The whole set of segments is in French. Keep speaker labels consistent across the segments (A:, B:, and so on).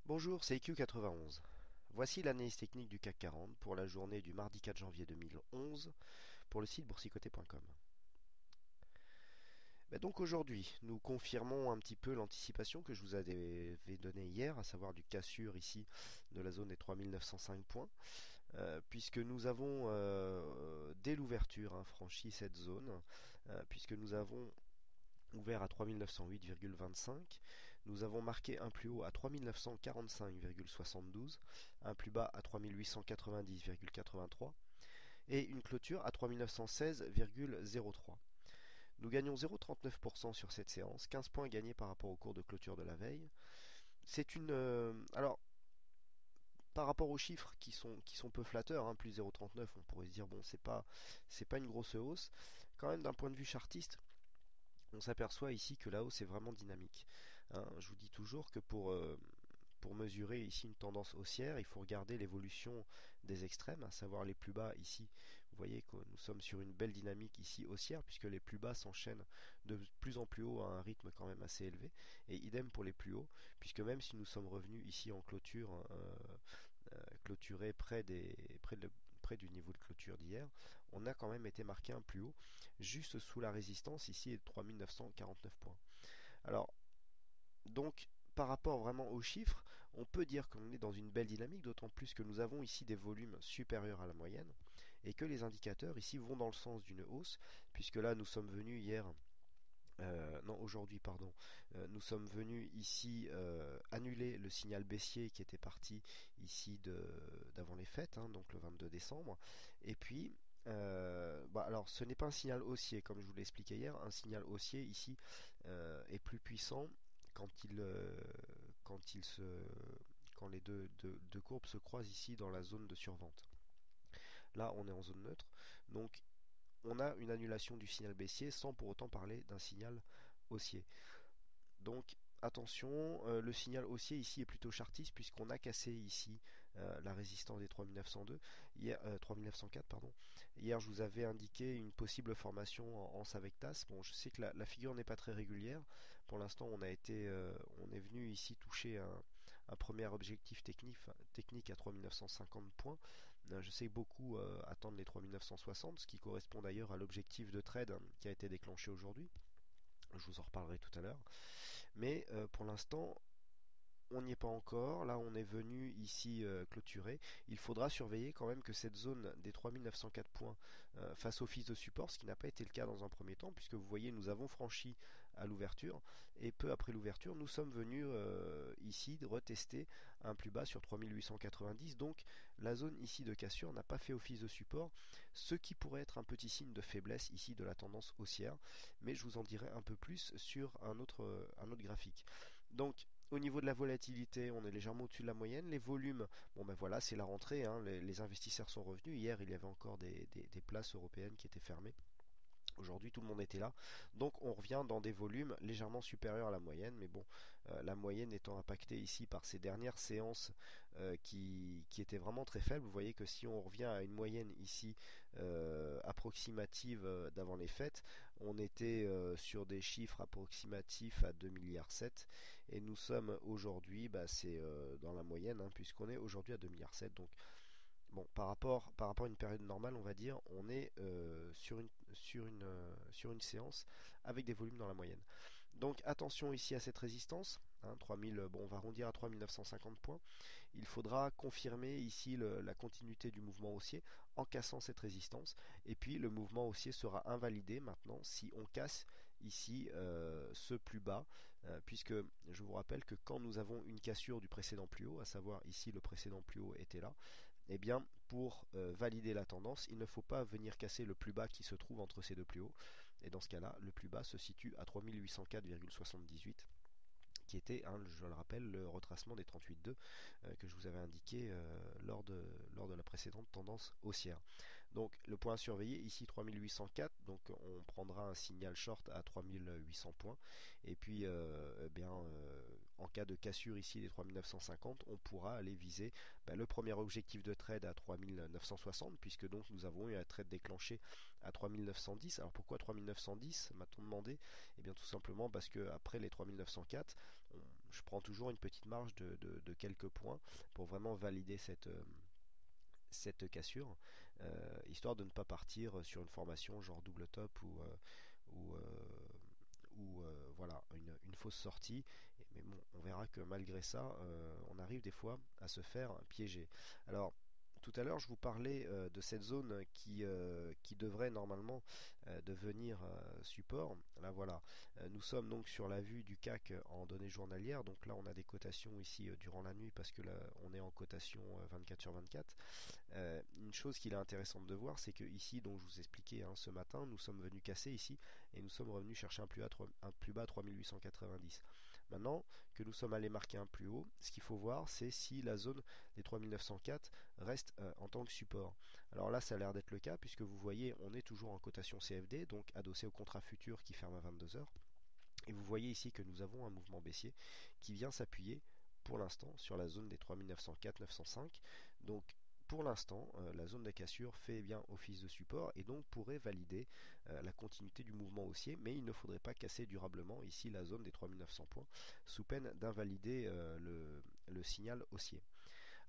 A: Bonjour, c'est IQ91. Voici l'analyse technique du CAC 40 pour la journée du mardi 4 janvier 2011 pour le site boursicoté.com. Donc aujourd'hui, nous confirmons un petit peu l'anticipation que je vous avais donnée hier, à savoir du cassure ici de la zone des 3905 points, puisque nous avons dès l'ouverture franchi cette zone, puisque nous avons ouvert à 3908,25. Nous avons marqué un plus haut à 3945,72, un plus bas à 3890,83 et une clôture à 3916,03. Nous gagnons 0,39% sur cette séance, 15 points gagnés par rapport au cours de clôture de la veille. C'est une alors par rapport aux chiffres qui sont peu flatteurs, plus 0,39, on pourrait se dire bon c'est pas une grosse hausse. Quand même d'un point de vue chartiste, on s'aperçoit ici que la hausse est vraiment dynamique. Je vous dis toujours que pour mesurer ici une tendance haussière, il faut regarder l'évolution des extrêmes, à savoir les plus bas ici. Vous voyez que nous sommes sur une belle dynamique ici haussière, puisque les plus bas s'enchaînent de plus en plus haut à un rythme quand même assez élevé. Et idem pour les plus hauts, puisque même si nous sommes revenus ici en clôture, clôturé près du niveau de clôture d'hier, on a quand même été marqué un plus haut, juste sous la résistance ici est de 3949 points. Alors, donc, par rapport vraiment aux chiffres, on peut dire qu'on est dans une belle dynamique, d'autant plus que nous avons ici des volumes supérieurs à la moyenne, et que les indicateurs ici vont dans le sens d'une hausse, puisque là nous sommes venus hier non, aujourd'hui, pardon, nous sommes venus ici annuler le signal baissier qui était parti ici d'avant les fêtes, donc le 22 décembre. Et puis, alors ce n'est pas un signal haussier, comme je vous l'ai expliqué hier. Un signal haussier ici est plus puissant quand quand les deux courbes se croisent ici dans la zone de survente. Là, on est en zone neutre, donc on a une annulation du signal baissier sans pour autant parler d'un signal haussier. Donc attention, le signal haussier ici est plutôt chartiste puisqu'on a cassé ici la résistance des 3902, 3904 pardon. Hier je vous avais indiqué une possible formation en Anse avec tasse. Bon, je sais que la figure n'est pas très régulière. Pour l'instant on est venu ici toucher un premier objectif technique à 3950 points. Je sais que beaucoup attendent les 3960, ce qui correspond d'ailleurs à l'objectif de trade qui a été déclenché aujourd'hui. Je vous en reparlerai tout à l'heure. Mais pour l'instant, on n'y est pas encore. Là, on est venu ici clôturer. Il faudra surveiller quand même que cette zone des 3904 points fasse office de support, ce qui n'a pas été le cas dans un premier temps, puisque vous voyez, nous avons franchi à l'ouverture. Et peu après l'ouverture, nous sommes venus ici retester un plus bas sur 3890. Donc, la zone ici de cassure n'a pas fait office de support, ce qui pourrait être un petit signe de faiblesse ici de la tendance haussière. Mais je vous en dirai un peu plus sur un autre graphique. Donc, au niveau de la volatilité, on est légèrement au-dessus de la moyenne. Les volumes, bon ben voilà, c'est la rentrée, les investisseurs sont revenus. Hier, il y avait encore des places européennes qui étaient fermées. Aujourd'hui, tout le monde était là. Donc, on revient dans des volumes légèrement supérieurs à la moyenne. Mais bon, la moyenne étant impactée ici par ces dernières séances qui étaient vraiment très faibles. Vous voyez que si on revient à une moyenne ici approximative d'avant les fêtes, on était sur des chiffres approximatifs à 2,7 milliards. Et nous sommes aujourd'hui, c'est dans la moyenne, puisqu'on est aujourd'hui à 2,7 milliards. Donc, bon, par rapport à une période normale, on va dire, on est sur une séance avec des volumes dans la moyenne. Donc attention ici à cette résistance. 3000, bon, on va arrondir à 3950 points. Il faudra confirmer ici la continuité du mouvement haussier en cassant cette résistance. Et puis le mouvement haussier sera invalidé maintenant si on casse ici ce plus bas, puisque je vous rappelle que quand nous avons une cassure du précédent plus haut, à savoir ici le précédent plus haut était là, eh bien pour valider la tendance, il ne faut pas venir casser le plus bas qui se trouve entre ces deux plus hauts. Et dans ce cas-là, le plus bas se situe à 3804,78, qui était, je le rappelle, le retracement des 38,2 que je vous avais indiqué lors de la précédente tendance haussière. Donc le point à surveiller ici 3804, donc on prendra un signal short à 3800 points, et puis en cas de cassure ici des 3950, on pourra aller viser le premier objectif de trade à 3960, puisque donc nous avons eu un trade déclenché à 3910. Alors pourquoi 3910, m'a-t-on demandé? Eh bien tout simplement parce que après les 3904, je prends toujours une petite marge de quelques points pour vraiment valider cette cassure, histoire de ne pas partir sur une formation genre double top ou, voilà, une fausse sortie. Mais bon, on verra que malgré ça, on arrive des fois à se faire piéger. Alors, tout à l'heure, je vous parlais de cette zone qui devrait normalement devenir support. Là, voilà. Nous sommes donc sur la vue du CAC en données journalières. Donc là, on a des cotations ici durant la nuit parce que là, on est en cotation 24 sur 24. Une chose qu'il est intéressante de voir, c'est que ici, donc je vous expliquais ce matin, nous sommes venus casser ici et nous sommes revenus chercher un plus bas à 3890. Maintenant que nous sommes allés marquer un plus haut, ce qu'il faut voir, c'est si la zone des 3904 reste en tant que support. Alors là, ça a l'air d'être le cas, puisque vous voyez, on est toujours en cotation CFD, donc adossé au contrat futur qui ferme à 22 heures. Et vous voyez ici que nous avons un mouvement baissier qui vient s'appuyer pour l'instant sur la zone des 3904-905. Donc pour l'instant, la zone de cassure fait bien office de support et donc pourrait valider la continuité du mouvement haussier, mais il ne faudrait pas casser durablement ici la zone des 3900 points sous peine d'invalider le signal haussier.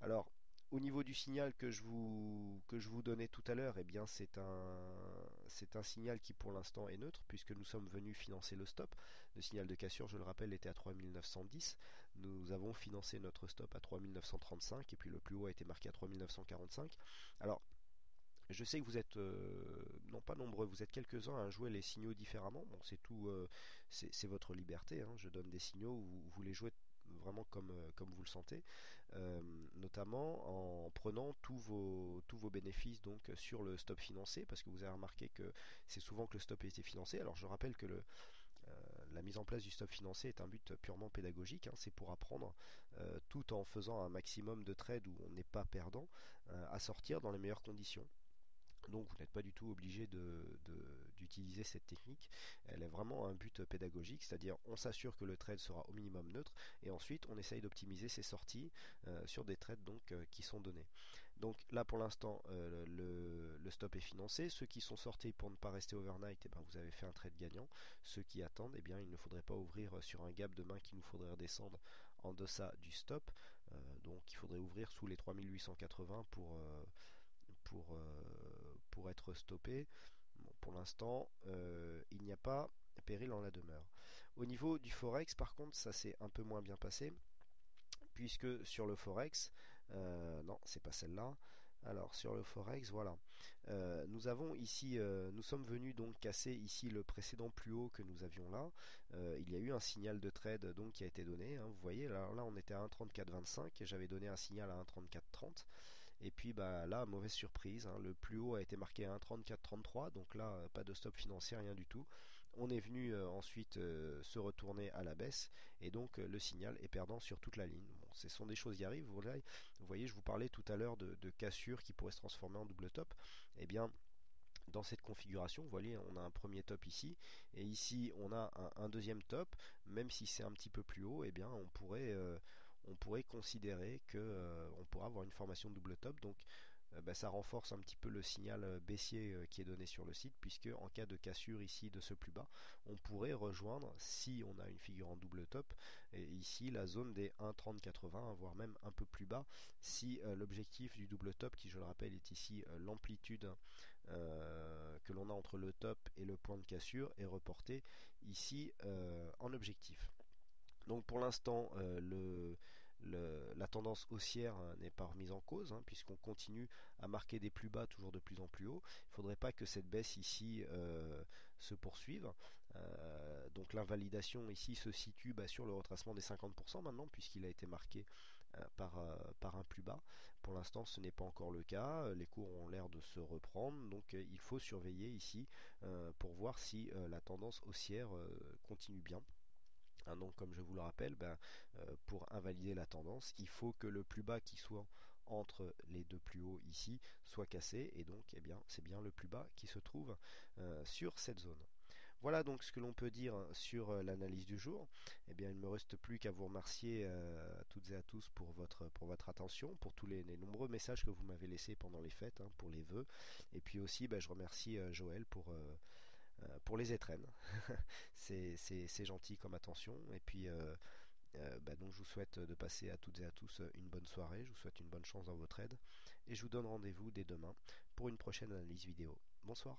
A: Alors, au niveau du signal que je vous donnais tout à l'heure, eh bien c'est un signal qui pour l'instant est neutre puisque nous sommes venus financer le stop. Le signal de cassure, je le rappelle, était à 3910. Nous avons financé notre stop à 3935 et puis le plus haut a été marqué à 3945. Alors, je sais que vous êtes non pas nombreux, vous êtes quelques-uns à jouer les signaux différemment. Bon, c'est tout, c'est votre liberté, hein. Je donne des signaux où vous les jouez vraiment comme vous le sentez, euh, notamment en prenant tous vos bénéfices donc sur le stop financé, parce que vous avez remarqué que c'est souvent que le stop a été financé. Alors je rappelle que la mise en place du stop financé est un but purement pédagogique, hein. C'est pour apprendre, tout en faisant un maximum de trades où on n'est pas perdant, à sortir dans les meilleures conditions. Donc vous n'êtes pas du tout obligé d'utiliser cette technique. Elle est vraiment un but pédagogique, c'est-à-dire on s'assure que le trade sera au minimum neutre et ensuite on essaye d'optimiser ses sorties sur des trades donc qui sont donnés. Donc là pour l'instant le stop est financé. Ceux qui sont sortis pour ne pas rester overnight, eh ben, vous avez fait un trade gagnant. Ceux qui attendent, eh bien, il ne faudrait pas ouvrir sur un gap demain qu'il nous faudrait redescendre en deçà du stop. Donc il faudrait ouvrir sous les 3880 pour être stoppé. Bon, pour l'instant, il n'y a pas péril en la demeure. Au niveau du Forex, par contre, ça s'est un peu moins bien passé, puisque sur le Forex, non, c'est pas celle-là. Alors sur le Forex, voilà. Nous avons ici, nous sommes venus donc casser ici le précédent plus haut que nous avions là. Il y a eu un signal de trade donc qui a été donné, hein, vous voyez, alors là on était à 1,3425 et j'avais donné un signal à 1,3430. Et puis bah là, mauvaise surprise, hein, le plus haut a été marqué à 1,3433, donc là, pas de stop financier, rien du tout. On est venu ensuite se retourner à la baisse, et donc le signal est perdant sur toute la ligne. Bon, ce sont des choses qui arrivent, vous voyez, je vous parlais tout à l'heure de cassure qui pourrait se transformer en double top. Eh bien, dans cette configuration, vous voyez, on a un premier top ici, et ici on a un deuxième top, même si c'est un petit peu plus haut, eh bien on pourrait considérer que on pourra avoir une formation de double top. Donc bah, ça renforce un petit peu le signal baissier qui est donné sur le site, puisque en cas de cassure ici de ce plus bas, on pourrait rejoindre, si on a une figure en double top, et ici la zone des 1,3080, voire même un peu plus bas, si l'objectif du double top, qui je le rappelle est ici l'amplitude que l'on a entre le top et le point de cassure, est reporté ici en objectif. Donc pour l'instant, la tendance haussière n'est pas remise en cause, hein, puisqu'on continue à marquer des plus bas toujours de plus en plus haut. Il ne faudrait pas que cette baisse ici se poursuive. Donc l'invalidation ici se situe sur le retracement des 50% maintenant, puisqu'il a été marqué par un plus bas. Pour l'instant, ce n'est pas encore le cas. Les cours ont l'air de se reprendre, donc il faut surveiller ici pour voir si la tendance haussière continue bien. Hein, donc, comme je vous le rappelle, pour invalider la tendance, il faut que le plus bas qui soit entre les deux plus hauts ici soit cassé, et donc eh bien, c'est bien le plus bas qui se trouve sur cette zone. Voilà donc ce que l'on peut dire sur l'analyse du jour. Eh bien, il ne me reste plus qu'à vous remercier à toutes et à tous pour votre attention, pour tous les nombreux messages que vous m'avez laissés pendant les fêtes, hein, pour les vœux. Et puis aussi, je remercie Joël pour les étrennes. C'est gentil comme attention. Et puis Donc je vous souhaite de passer à toutes et à tous une bonne soirée, je vous souhaite une bonne chance dans votre aide et je vous donne rendez-vous dès demain pour une prochaine analyse vidéo. Bonsoir.